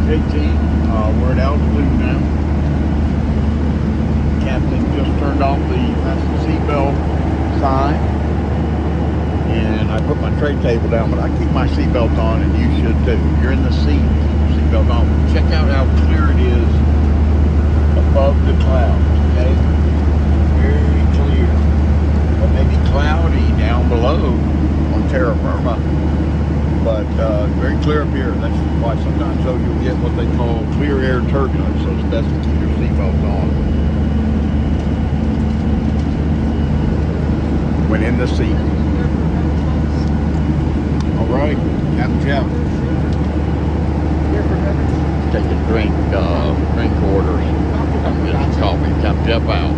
18. We're at altitude now. Captain just turned off the seatbelt sign. And I put my tray table down, but I keep my seatbelt on, and you should too. If you're in the seat, keep your seatbelt on. Check out how clear it is above the clouds, okay? Very clear. But maybe cloudy down below on terra firma. But very clear up here. That's why sometimes though you'll get what they call clear air turbulence. So it's best to keep your seatbelt on when in the seat. All right, Captain Jeff. Take a drink orders. I'm getting coffee. Captain Jeff out.